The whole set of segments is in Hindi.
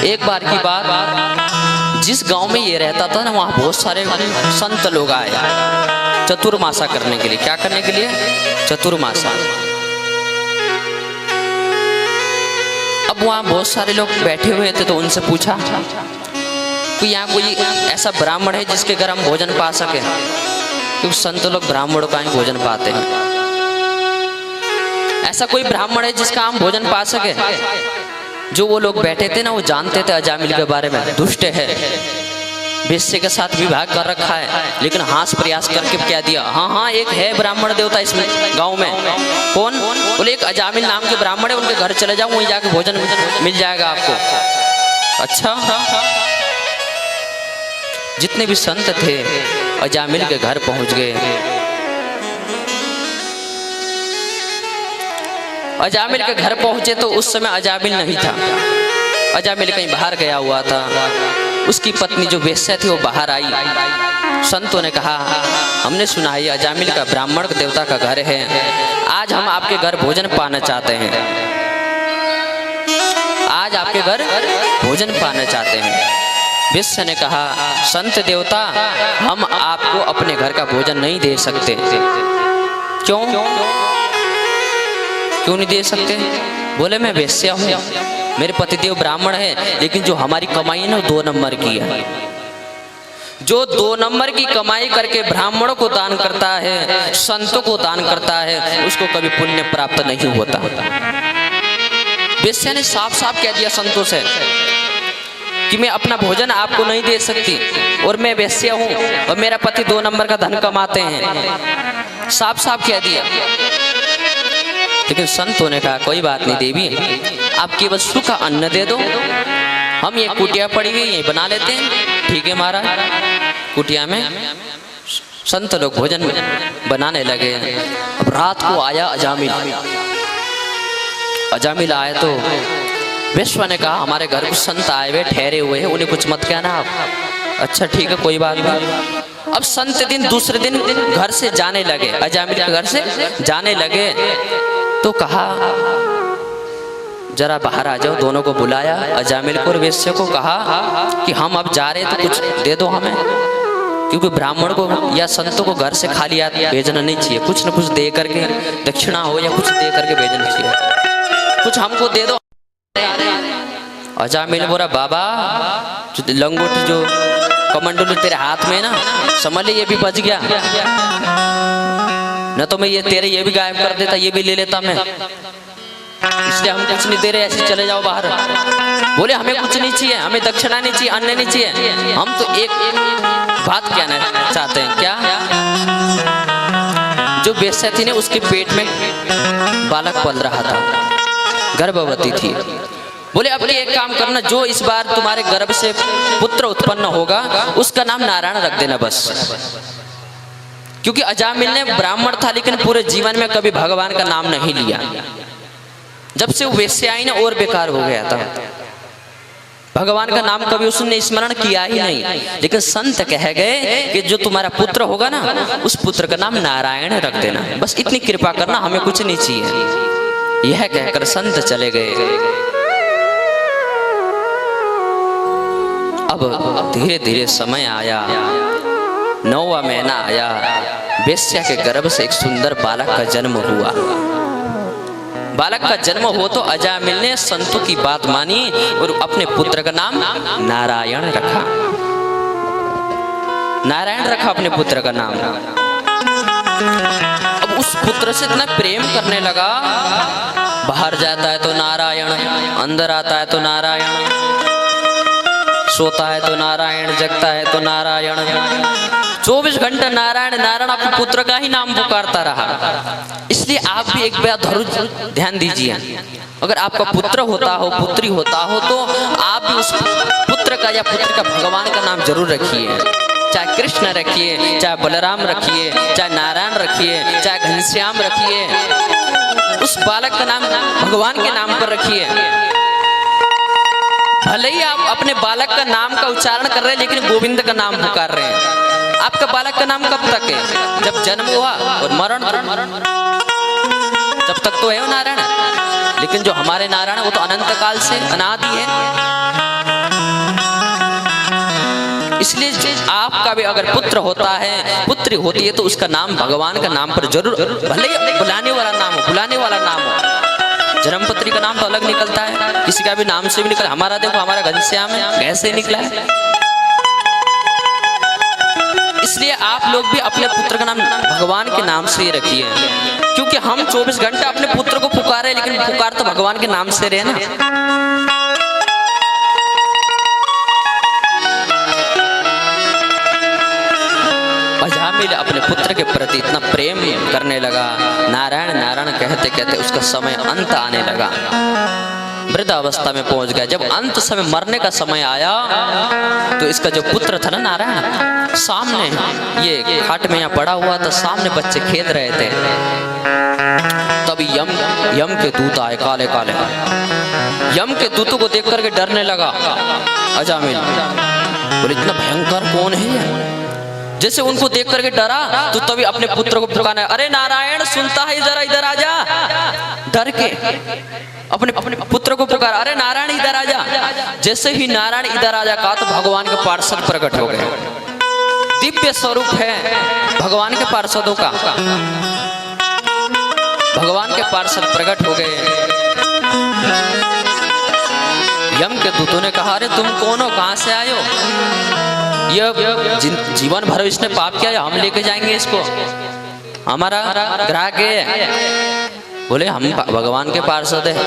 एक बार की बात, जिस गांव में ये रहता था ना, वहाँ बहुत सारे संत लोग आए चतुर्मासा करने के लिए। क्या करने के लिए? चतुर्मासा। अब वहाँ बहुत सारे लोग बैठे हुए थे, तो उनसे पूछा कि यहाँ कोई ऐसा ब्राह्मण है जिसके घर हम भोजन पा सके, क्योंकि संत लोग ब्राह्मणों का ही भोजन पाते हैं। ऐसा कोई ब्राह्मण है जिसका हम भोजन पा सके? जो वो लोग बैठे थे ना, वो जानते थे अजामिल के बारे में, दुष्ट है, वेश्या के साथ विवाह कर रखा है, लेकिन हास प्रयास करके क्या दिया, हाँ एक है ब्राह्मण देवता इस गांव में। कौन? बोले एक अजामिल नाम के ब्राह्मण है, उनके घर चले जाओ, वहीं जाके भोजन मिल जाएगा आपको। अच्छा, जितने भी संत थे अजामिल के घर पहुंच गए। अजामिल के घर पहुंचे तो उस समय अजामिल नहीं था, अजामिल कहीं बाहर गया हुआ था। उसकी पत्नी जो वेश्या थी वो बाहर आई। संतों ने कहा, हमने सुना है अजामिल का ब्राह्मण देवता का घर है, आज हम आपके घर भोजन पाना चाहते हैं, आज आपके घर भोजन पाना चाहते हैं। वेश्या ने कहा, संत देवता, हम आपको अपने घर का भोजन नहीं दे सकते। क्यों नहीं दे सकते? बोले मैं वेश्या हूँ, मेरे पतिदेव ब्राह्मण है, लेकिन जो हमारी कमाई है ना 2 नंबर की है। जो 2 नंबर की कमाई करके ब्राह्मणों को दान करता है, संतों को दान करता है, उसको कभी पुण्य प्राप्त नहीं होता। वेश्या ने साफ साफ कह दिया संतों से कि मैं अपना भोजन आपको नहीं दे सकती, और मैं वेश्या हूँ, और मेरा पति 2 नंबर का धन कमाते हैं। साफ साफ कह दिया। लेकिन संतों ने कहा, कोई बात नहीं देवी, आप केवल सूखा अन्न दे दो, हम ये कुटिया पड़ी हुई यही बना लेते हैं। ठीक है महाराज। कुटिया में संत लोग भोजन बनाने लगे। अब रात को आया अजामिल। अजामिल आए तो वेश्या ने कहा, हमारे घर कुछ संत आए हुए ठहरे हुए हैं, उन्हें कुछ मत कहना आप। अच्छा ठीक है, कोई बात नहीं। अब संत दूसरे दिन घर से जाने लगे, अजामिल के घर से जाने लगे, तो कहा जरा बाहर आ जाओ। दोनों को बुलाया, अजामिल को और वेश्या को, कहा कि हम अब जा रहे तो कुछ दे दो हमें, क्योंकि ब्राह्मण को या संतों को घर से खाली हाथ भेजना नहीं चाहिए, कुछ न कुछ दे करके, दक्षिणा हो या कुछ दे करके भेजना चाहिए, कुछ हमको दे दो। अजामिल बोला, बाबा लंगोटी जो कमंडलू तेरे हाथ में ना, समझ ले ये भी बच गया, न तो मैं ये तेरे ये भी गायब कर देता, ये भी ले लेता मैं, इसलिए हम कुछ नहीं दे रहे, ऐसे चले जाओ बाहर। बोले हमें कुछ नहीं चाहिए, हमें दक्षिणा नहीं चाहिए, अन्न नहीं चाहिए, हम तो एक बात कहना चाहते हैं। क्या? जो वेश्या थी ना, उसके पेट में बालक पल रहा था, गर्भवती थी। बोले अब एक काम करना, जो इस बार तुम्हारे गर्भ से पुत्र उत्पन्न होगा उसका नाम नारायण रख देना बस। क्योंकि अजामिल ने ब्राह्मण था, लेकिन पूरे जीवन में कभी भगवान का नाम नहीं लिया। जब से वो वेश्या आई ना, और बेकार हो गया था, भगवान का नाम कभी उसने स्मरण किया ही नहीं। लेकिन संत कह गए कि जो तुम्हारा पुत्र होगा ना, उस पुत्र का नाम नारायण रख देना, बस इतनी कृपा करना, हमें कुछ नहीं चाहिए। यह कहकर संत चले गए। अब धीरे धीरे समय आया, 9वां महीना आया, वेश्या के गर्भ से एक सुंदर बालक का जन्म हुआ। बालक का जन्म हो तो अजामिल ने संतों की बात मानी और अपने पुत्र का नाम नारायण रखा। नारायण रखा अपने पुत्र का नाम। अब उस पुत्र से इतना प्रेम करने लगा, बाहर जाता है तो नारायण, अंदर आता है तो नारायण, सोता है तो नारायण, जगता है तो नारायण, 24 घंटे नारायण नारायण अपने पुत्र का ही नाम पुकारता रहा। इसलिए आप भी एक बात जरूर ध्यान दीजिए, अगर आपका पुत्र होता हो, पुत्री होता हो, तो आप भी उस पुत्र का या पुत्री का भगवान का नाम जरूर रखिए। चाहे कृष्ण रखिए, चाहे बलराम रखिए, चाहे नारायण रखिए, चाहे घनश्याम रखिए, उस बालक का नाम भगवान के नाम पर रखिए। भले ही आप अपने बालक का नाम का उच्चारण कर रहे हैं, लेकिन गोविंद का नाम पुकार रहे हैं। आपका बालक का नाम कब तक है? जब जन्म हुआ और मरण, जब तक तो है वो नारायण। लेकिन जो हमारे नारायण वो तो अनंत काल से अनादि है। आपका भी अगर पुत्र होता है, पुत्री होती है, तो उसका नाम भगवान का नाम पर जरूर, भले ही बुलाने वाला नाम हो, बुलाने वाला नाम हो। जन्मपत्री का नाम तो अलग निकलता है, किसी का भी नाम से भी निकला। हमारा देखो, हमारा घनश्याम है, कैसे निकला है। इसलिए आप लोग भी अपने पुत्र का नाम भगवान के नाम से ही रखिए, क्योंकि हम 24 घंटे अपने पुत्र को पुकारे, लेकिन पुकार तो भगवान के नाम से रहे ना। अजामिल अपने पुत्र के प्रति इतना प्रेम करने लगा, नारायण नारायण कहते कहते उसका समय अंत आने लगा, वृद्धावस्था में पहुंच गया। जब अंत समय, मरने का समय आया, तो इसका जो पुत्र था ना नारायण, सामने ये खाट में यहाँ पड़ा हुआ था, सामने बच्चे खेल रहे थे। तभी यम के दूत आए, काले काले। यम के दूतों को देख करके डरने लगा अजामिल, बोले इतना भयंकर कौन है ये? जैसे उनको देख करके डरा, तो तभी अपने पुत्र को पुकारा, अरे नारायण सुनता है, जरा इधर आजा। डर के अपने पुत्र को पुकारा, अरे नारायण इधर आजा। जैसे ही नारायण इधर आजा कहा, तो भगवान के पार्षद प्रकट हो गए। दिव्य स्वरूप है भगवान के पार्षदों का। भगवान के पार्षद प्रकट हो गए। यम के दूतों ने कहा, अरे तुम कौन हो, कहां से आए हो? ये जीवन भर इसने पाप किया, हम लेके जाएंगे इसको, हमारा ग्राहक है। बोले हम भगवान के पार्षद है,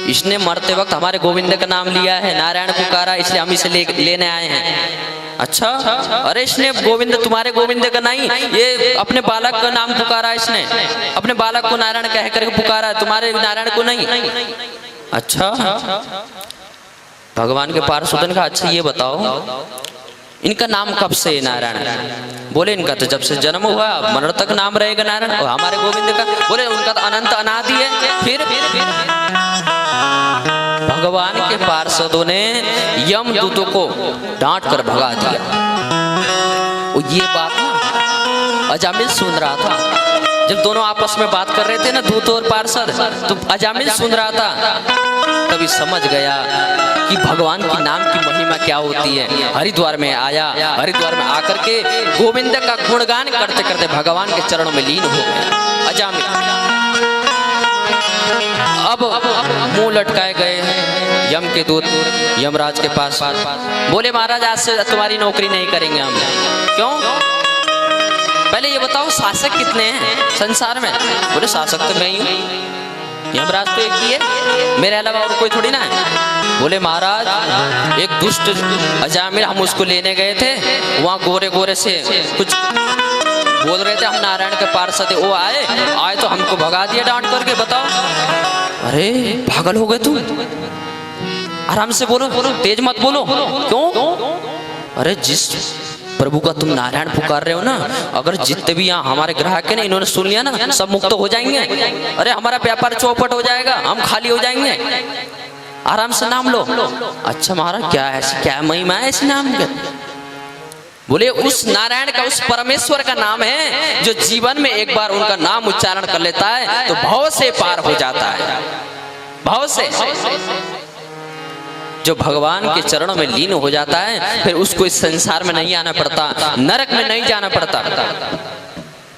इसने मरते वक्त हमारे गोविंद का नाम लिया है, नारायण पुकारा, इसलिए हम इसे लेने आए हैं। अच्छा, अरे इसने गोविंद, तुम्हारे गोविंद का नहीं, ये अपने बालक का नाम पुकारा, इसने अपने बालक को नारायण कह करके पुकारा, तुम्हारे नारायण को नहीं। अच्छा, भगवान के पार्षद ने कहा, अच्छा ये बताओ इनका नाम कब से नारायण? बोले इनका तो जब से जन्म हुआ, मरण तक नाम रहेगा नारायण। और हमारे गोविंद का? बोले उनका तो अनंत अनादि है। फिर भगवान के पार्षदों ने यम दूतों को डांट कर भगा दिया। और ये बात ना अजामिल सुन रहा था, जब दोनों आपस में बात कर रहे थे ना, दूत और पार्षद, तो अजामिल सुन रहा था। तभी समझ गया कि भगवान के नाम की महिमा क्या होती है। हरिद्वार में आया, हरिद्वार में आकर के गोविंद का गुणगान करते करते भगवान के चरणों में लीन हो गया अजामिल। अब मुंह लटकाए गए यम के दूत यमराज के पास। बोले महाराज, आज से तुम्हारी नौकरी नहीं करेंगे हम। क्यों? पहले ये बताओ शासक कितने हैं संसार में? बोले शासक तो मैं ही हूँ, यमराज तो एक ही है, मेरे अलावा और कोई थोड़ी ना है। बोले महाराज, एक दुष्ट अजामिल, हम उसको लेने गए थे, वहाँ गोरे गोरे से कुछ बोल रहे थे, हम नारायण के पार्षद, वो आए तो हमको भगा दिया डांट करके। बताओ। अरे पागल हो गए तुम, आराम से बोलो, तेज मत बोलो। क्यों? अरे जिस प्रभु का तुम नारायण पुकार रहे हो ना, अगर जितने भी यहाँ हमारे ग्राहक है ना, इन्होंने सुन लिया ना, सब मुक्त हो जाएंगे। अरे हमारा व्यापार चौपट हो जाएगा, हम खाली हो जाएंगे। आराम से नाम लो। अच्छा महाराज, क्या महिमा है इस नाम के? बोले उस नारायण का, उस परमेश्वर का नाम है, जो जीवन में एक बार उनका नाम उच्चारण कर लेता है तो भव से पार हो जाता है। भव से, जो भगवान के चरणों में लीन हो जाता है, फिर उसको इस संसार में नहीं आना पड़ता, नरक में नहीं जाना पड़ता।